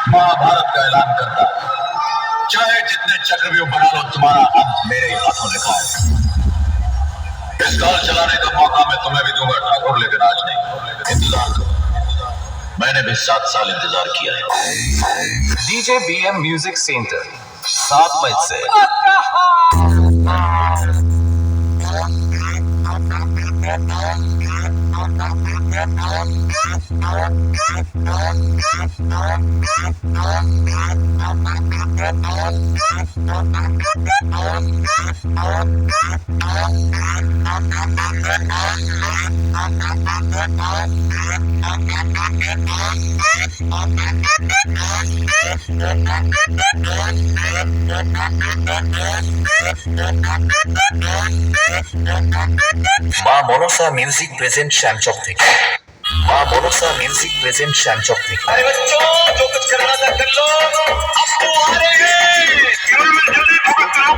महाभारत का ऐलान करता है, चाहे जितने चक्रव्यूह बना लो, तुम्हारा अंत मेरे ही हाथों लिखा है। इस काल चलाने का मौका मैं तुम्हें भी दूंगा ठाकुर, लेकिन आज नहीं। इंतजार करो, मैंने भी 7 साल इंतजार किया है। डीजे बीएम म्यूजिक सेंटर 7 मई से মা মনসা মিউজিক প্রেজেন্ট শ্যামচক থেকে। মা মনসা মিউজিক প্রেজেন্ট শ্যামচক থেকে। अरे बच्चों, जो कुछ करना था कर लो, अब तो आ रहे हैं। जल्दी फोकस करो।